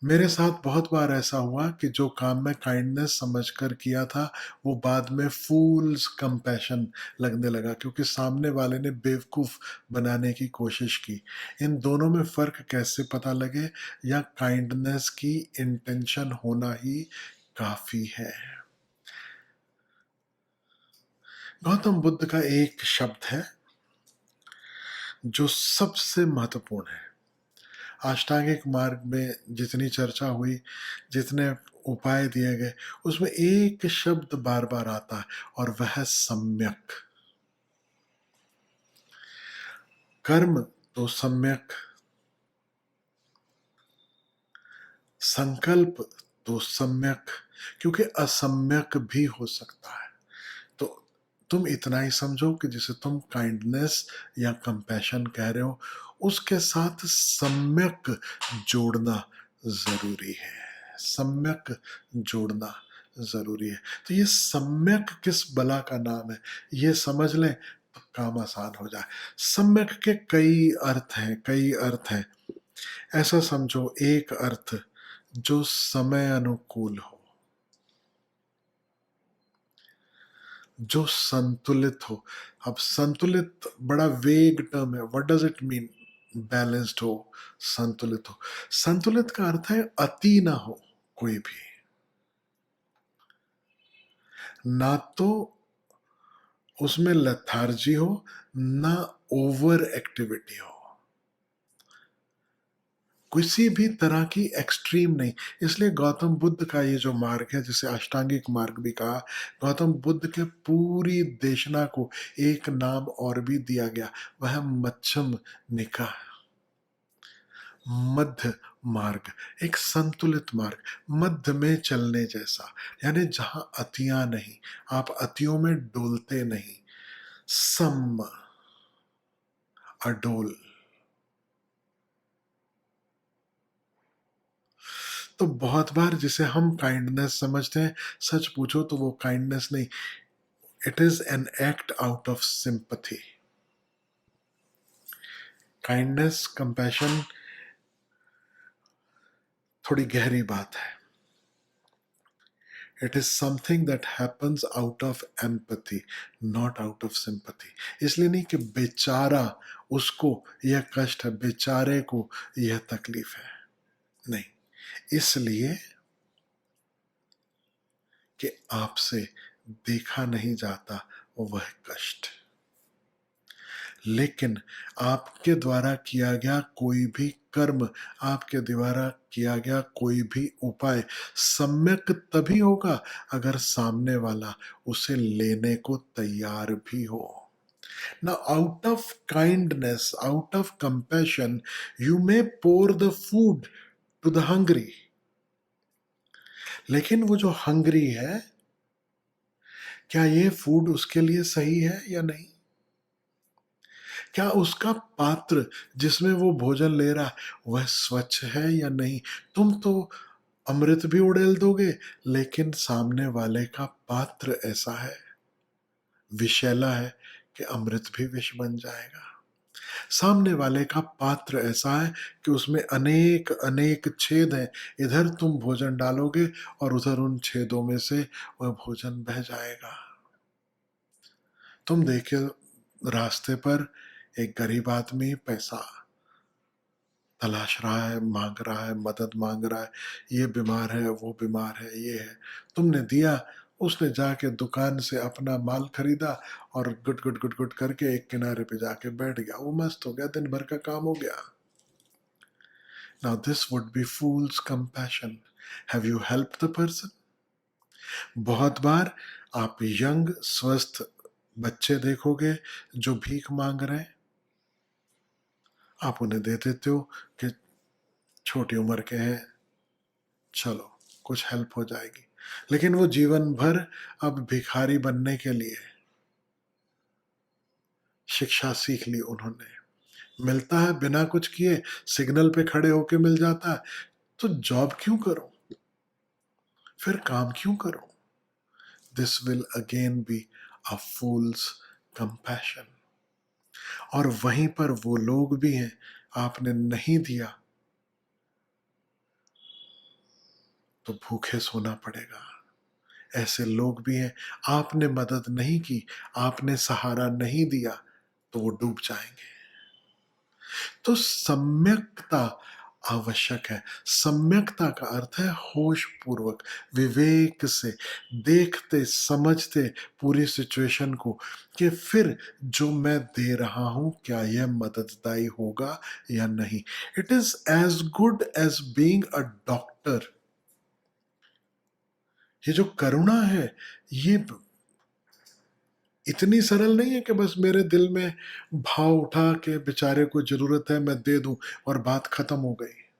मेरे साथ बहुत बार ऐसा हुआ कि जो काम मैं काइंडनेस समझकर किया था, वो बाद में फूल्स कंपैशन लगने लगा क्योंकि सामने वाले ने बेवकूफ़ बनाने की कोशिश की। इन दोनों में फ़र्क कैसे पता लगे या काइंडनेस की इंटेंशन होना ही काफ़ी है? गौतम बुद्ध का एक शब्द है जो सबसे महत्वपूर्ण है। अष्टांगिक मार्ग में जितनी चर्चा हुई, जितने उपाय दिए गए, उसमें एक शब्द बार-बार आता है और वह है सम्यक। कर्म तो सम्यक, संकल्प तो सम्यक, क्योंकि असम्यक भी हो सकता है। तो तुम इतना ही समझो कि जिसे तुम काइंडनेस या कंपैशन कह रहे हो, उसके साथ सम्यक जोड़ना ज़रूरी है। सम्यक जोड़ना ज़रूरी है। तो ये सम्यक किस बला का नाम है, ये समझ लें तो काम आसान हो जाए। सम्यक के कई अर्थ हैं, कई अर्थ हैं। ऐसा समझो एक अर्थ जो समय अनुकूल हो, जो संतुलित हो। अब संतुलित बड़ा वेग टर्म है, what does it mean? Balanced हो, संतुलित हो। संतुलित का अर्थ है अति ना हो कोई भी, ना तो उसमें लेथार्जी हो, ना ओवर एक्टिविटी हो, किसी भी तरह की एक्सट्रीम नहीं। इसलिए गौतम बुद्ध का ये जो मार्ग है, जिसे अष्टांगिक मार्ग भी कहा, गौतम बुद्ध के पूरी देशना को एक नाम और भी दिया गया, वह मध्यम निकाय, मध्य मार्ग, एक संतुलित मार्ग, मध्य में चलने जैसा। यानी जहां अतियां नहीं, आप अतियों में डोलते नहीं, सम, अडोल। तो बहुत बार जिसे हम काइंडनेस समझते हैं, सच पूछो तो वो काइंडनेस नहीं, it is an act out of sympathy. Kindness, compassion थोड़ी गहरी बात है। It is something that happens out of empathy, not out of sympathy. इसलिए नहीं कि बेचारा, उसको यह कष्ट है, बेचारे को यह तकलीफ है, नहीं। इसलिए कि आपसे देखा नहीं जाता वह कष्ट, लेकिन आपके द्वारा किया गया कोई भी कर्म, आपके द्वारा किया गया कोई भी उपाय सम्यक तभी होगा अगर सामने वाला उसे लेने को तैयार भी हो। Now, out of kindness, out of compassion, you may pour the food to the hungry. लेकिन वो जो हंग्री है, क्या ये फूड उसके लिए सही है या नहीं? क्या उसका पात्र जिसमें वो भोजन ले रहा है वह स्वच्छ है या नहीं? तुम तो अमृत भी उड़ेल दोगे, लेकिन सामने वाले का पात्र ऐसा है, विषैला है, कि अमृत भी विष बन जाएगा। सामने वाले का पात्र ऐसा है कि उसमें अनेक अनेक छेद हैं, इधर तुम भोजन डालोगे और उधर उन छेदों में से वह भोजन बह जाएगा। तुम देखिए रास्ते पर एक गरीब आदमी पैसा तलाश रहा है, मांग रहा है, मदद मांग रहा है, ये बीमार है, वो बीमार है, ये है। तुमने दिया, उसने जाके दुकान से अपना माल खरीदा और गुट गुट गुट गुट करके एक किनारे पे जाके बैठ गया, वो मस्त हो गया, दिन भर का काम हो गया। Now this would be fools compassion. Have you help the person? बहुत बार आप यंग स्वस्थ बच्चे देखोगे जो भीख मांग रहे हैं, आप उन्हें दे देते हो कि छोटी उम्र के हैं, चलो कुछ हेल्प हो जाएगी। लेकिन वो जीवन भर अब भिखारी बनने के लिए शिक्षा सीख ली उन्होंने। मिलता है बिना कुछ किए, सिग्नल पे खड़े होके मिल जाता है, तो जॉब क्यों करो, फिर काम क्यों करो? This will again be a fools compassion. और वहीं पर वो लोग भी हैं, आपने नहीं दिया, तो भूखे सोना पड़ेगा। ऐसे लोग भी हैं, आपने मदद नहीं की, आपने सहारा नहीं दिया, तो वो डूब जाएँगे। तो सम्यकता आवश्यक है। सम्यकता का अर्थ है होश पूर्वक, विवेक से देखते समझते पूरी सिचुएशन को, कि फिर जो मैं दे रहा हूं क्या यह मदददायी होगा या नहीं। It is as good as being a doctor. ये जो करुणा है, ये इतनी सरल नहीं है कि बस मेरे दिल में भाव उठा के बेचारे को जरूरत है मैं दे दूं और बात खत्म हो गई।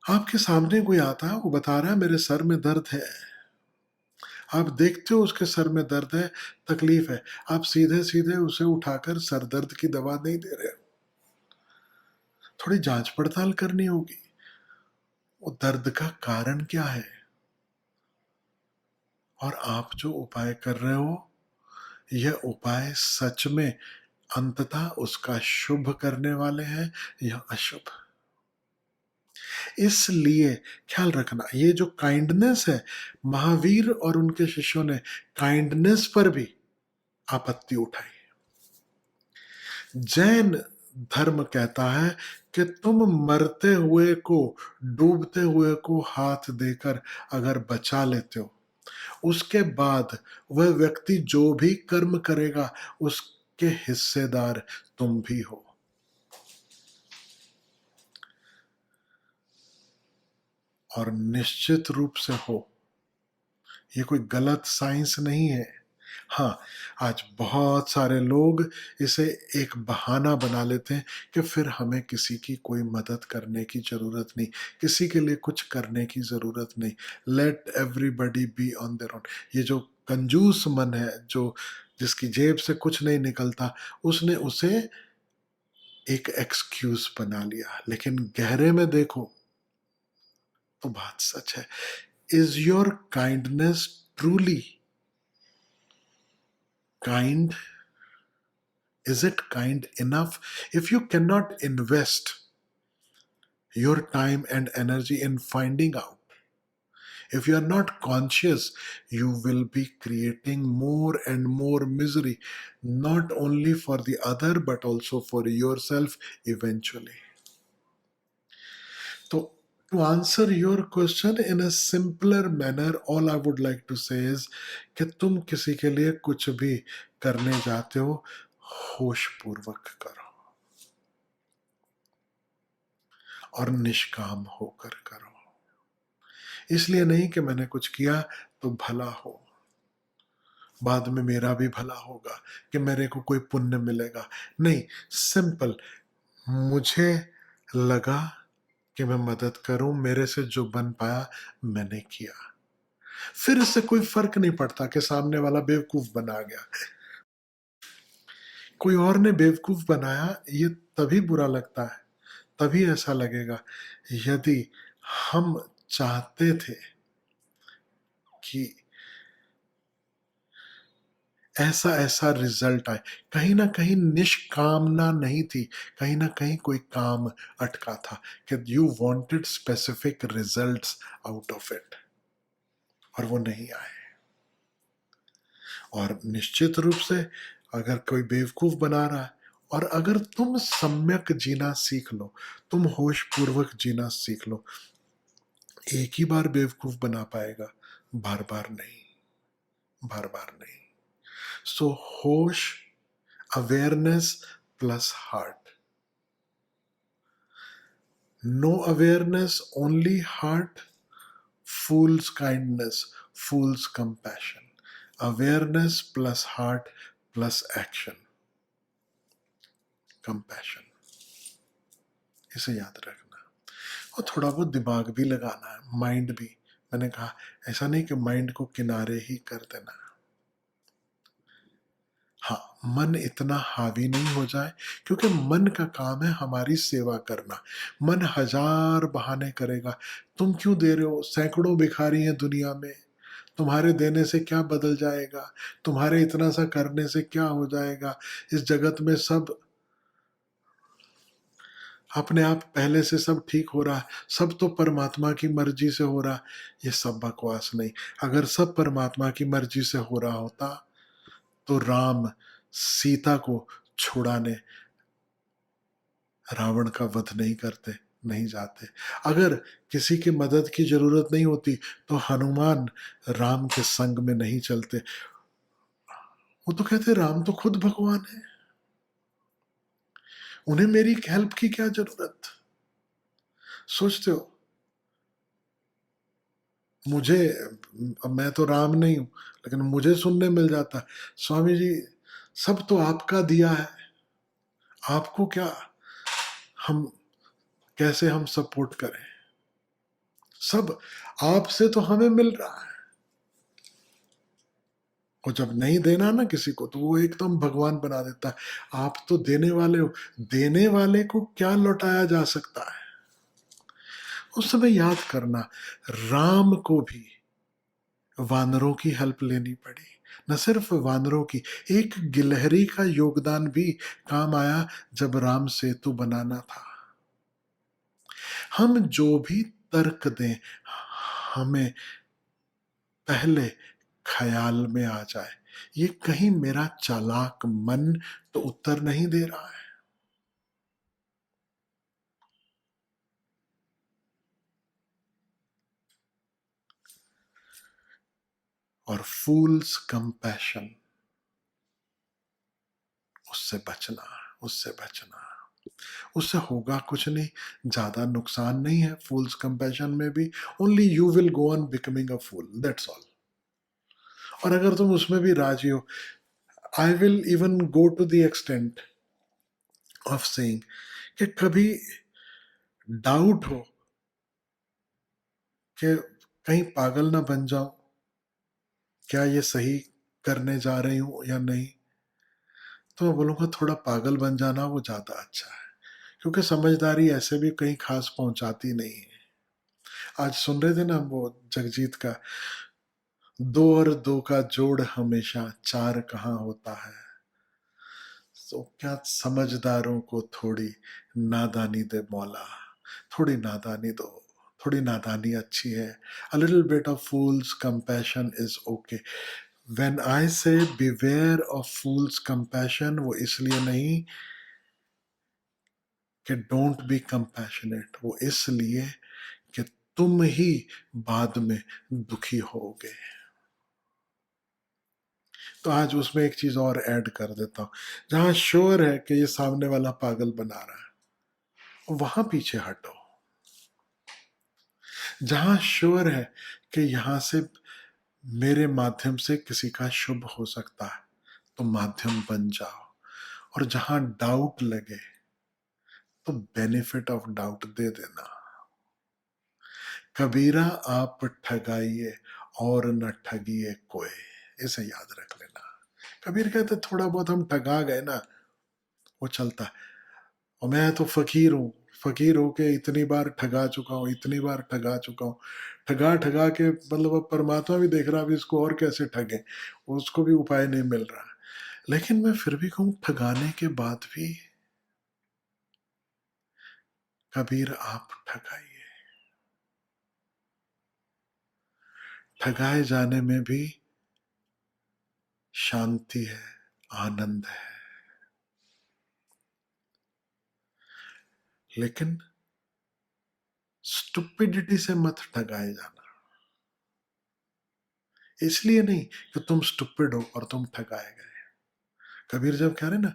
आपके सामने कोई आता है, वो बता रहा है मेरे सर में दर्द है। आप देखते हो उसके सर में दर्द है, तकलीफ है। आप सीधे-सीधे उसे उठाकर सर दर्द की दवा नहीं दे रहे। थोड़ी जाँच पड़ताल करनी होगी। वो दर्द का कारण क्या है? और आप जो उपाय कर रहे हो, यह उपाय सच में अंततः उसका शुभ करने वाले हैं या अशुभ? इसलिए ख्याल रखना, ये जो काइंडनेस है, महावीर और उनके शिष्यों ने काइंडनेस पर भी आपत्ति उठाई। जैन धर्म कहता है कि तुम मरते हुए को, डूबते हुए को हाथ देकर अगर बचा लेते हो, उसके बाद वह व्यक्ति जो भी कर्म करेगा उसके हिस्सेदार तुम भी हो। और निश्चित रूप से हो। ये कोई गलत साइंस नहीं है। हाँ, आज बहुत सारे लोग इसे एक बहाना बना लेते हैं कि फिर हमें किसी की कोई मदद करने की ज़रूरत नहीं, किसी के लिए कुछ करने की ज़रूरत नहीं। Let everybody be on their own. ये जो कंजूस मन है, जो जिसकी जेब से कुछ नहीं निकलता, उसने उसे एक एक्सक्यूज़ बना लिया। लेकिन गहरे में देखो तो बात सच है। Is your kindness truly kind? Is it kind enough? If you cannot invest your time and energy in finding out, if you are not conscious, you will be creating more and more misery, not only for the other, but also for yourself eventually. So, to answer your question in a simpler manner, all I would like to say is कि तुम किसी के लिए कुछ भी करने जाते हो, होश पूर्वक करो और निष्काम होकर करो। इसलिए नहीं कि मैंने कुछ किया तो भला हो, बाद में मेरा भी भला होगा, कि मेरे को कोई पुण्य मिलेगा। नहीं, सिंपल, मुझे लगा कि मैं मदद करूं, मेरे से जो बन पाया मैंने किया। फिर इससे कोई फर्क नहीं पड़ता कि सामने वाला बेवकूफ बना गया, कोई और ने बेवकूफ बनाया। ये तभी बुरा लगता है, तभी ऐसा लगेगा यदि हम चाहते थे कि ऐसा ऐसा रिजल्ट आए। कहीं ना कहीं निष्कामना नहीं थी, कहीं ना कहीं कोई काम अटका था, कि you wanted specific results out of it, और वो नहीं आए। और निश्चित रूप से अगर कोई बेवकूफ बना रहा है, और अगर तुम सम्यक जीना सीख लो, तुम होश पूर्वक जीना सीख लो, एक ही बार बेवकूफ बना पाएगा, बार बार नहीं, बार बार नहीं। सो होश, awareness plus heart. No awareness, only heart. Fool's kindness, fool's compassion. Awareness plus heart plus action. Compassion. इसे याद रखना। और थोड़ा बहुत दिमाग भी लगाना है, माइंड भी। मैंने कहा ऐसा नहीं कि माइंड को किनारे ही कर देना। हाँ, मन इतना हावी नहीं हो जाए, क्योंकि मन का काम है हमारी सेवा करना। मन हजार बहाने करेगा, तुम क्यों दे रहे हो, सैकड़ों भिखारी हैं दुनिया में, तुम्हारे देने से क्या बदल जाएगा, तुम्हारे इतना सा करने से क्या हो जाएगा, इस जगत में सब अपने आप पहले से सब ठीक हो रहा है, सब तो परमात्मा की मर्जी से हो रहा है, ये सब बकवास नहीं। अगर सब परमात्मा की मर्जी से हो रहा होता तो राम सीता को छुड़ाने रावण का वध नहीं करते, नहीं जाते। अगर किसी की मदद की जरूरत नहीं होती तो हनुमान राम के संग में नहीं चलते। वो तो कहते राम तो खुद भगवान है, उन्हें मेरी हेल्प की क्या जरूरत। सोचते हो मुझे, मैं तो राम नहीं हूं लेकिन मुझे सुनने मिल जाता है, स्वामी जी सब तो आपका दिया है, आपको क्या, हम कैसे हम सपोर्ट करें, सब आपसे तो हमें मिल रहा है। और जब नहीं देना ना किसी को तो वो एकदम भगवान बना देता है। आप तो देने वाले हो, देने वाले को क्या लौटाया जा सकता है। उस समय याद करना, राम को भी वानरों की हेल्प लेनी पड़ी। न सिर्फ वानरों की, एक गिलहरी का योगदान भी काम आया जब राम सेतु बनाना था। हम जो भी तर्क दें, हमें पहले ख्याल में आ जाए, ये कहीं मेरा चालाक मन तो उत्तर नहीं दे रहा है। और फूल्स कंपैशन, उससे बचना, उससे बचना। उससे होगा कुछ नहीं, ज्यादा नुकसान नहीं है फूल्स कंपैशन में भी। Only you will go on becoming a fool, that's all. और अगर तुम उसमें भी राजी हो, I will even go to the extent of saying कि कभी डाउट हो कि कहीं पागल ना बन जाऊं, क्या ये सही करने जा रही हूं या नहीं, तो मैं बोलूंगा थोड़ा पागल बन जाना वो ज्यादा अच्छा है। क्योंकि समझदारी ऐसे भी कहीं खास पहुंचाती नहीं है। आज सुन रहे थे ना वो जगजीत का, दो और दो का जोड़ हमेशा चार कहाँ होता है। तो क्या समझदारों को थोड़ी नादानी दे मौला, थोड़ी नादानी दो, थोड़ी नादानी अच्छी है। A little bit of fools compassion is okay. When I से बिवेयर ऑफ फूल्स कंपैशन, वो इसलिए नहीं कि डोंट बी कंपैशनेट, वो इसलिए कि तुम ही बाद में दुखी होगे। तो आज उसमें एक चीज और ऐड कर देता हूं, जहां श्योर है कि ये सामने वाला पागल बना रहा है वहां पीछे हटो। जहां श्योर है कि यहां से मेरे माध्यम से किसी का शुभ हो सकता है तो माध्यम बन जाओ। और जहां डाउट लगे तो बेनिफिट ऑफ डाउट दे देना। कबीरा आप ठगाइए और न ठगिए कोई, इसे याद रख लेना। कबीर कहते थोड़ा बहुत हम ठगा गए ना, वो चलता है। और मैं तो फकीर हूँ, फकीर होके इतनी बार ठगा चुका हूँ, इतनी बार ठगा चुका हूँ, ठगा ठगा के मतलब अब परमात्मा भी देख रहा है, अभी इसको और कैसे ठगे, उसको भी उपाय नहीं मिल रहा। लेकिन मैं फिर भी कहूँ ठगाने के बाद भी कबीर आप ठगाइए। ठगाए जाने में भी शांति है, आनंद है। लेकिन स्टुपिडिटी से मत ठगाए जाना। इसलिए नहीं कि तुम स्टुपिड हो और तुम ठगाए गए। कबीर जब कह रहे ना,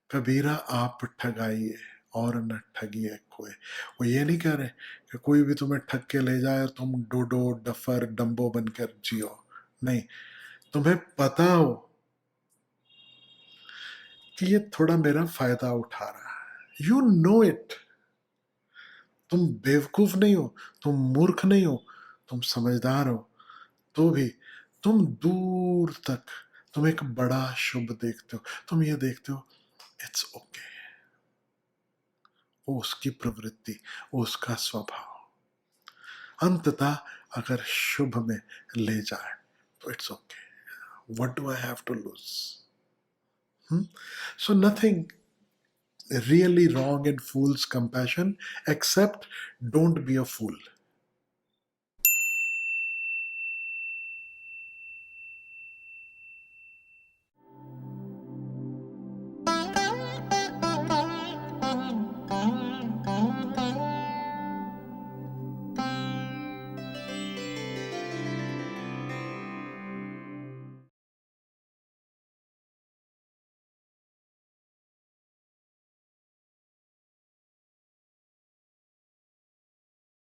कबीरा आप ठगाइए और न ठगिए कोई, वो ये नहीं कह रहे कि कोई भी तुम्हें ठग के ले जाए और तुम डोडो डफर डम्बो बनकर जियो। नहीं, तुम्हें पता हो कि ये थोड़ा मेरा फायदा उठा रहा है, यू नो इट। तुम बेवकूफ नहीं हो, तुम मूर्ख नहीं हो, तुम समझदार हो। तो भी तुम दूर तक तुम एक बड़ा शुभ देखते हो, तुम ये देखते हो इट्स ओके। वो उसकी प्रवृत्ति, वो उसका स्वभाव, अंततः अगर शुभ में ले जाए तो it's okay. What do I have to lose. So nothing, really wrong in fool's compassion, except don't be a fool.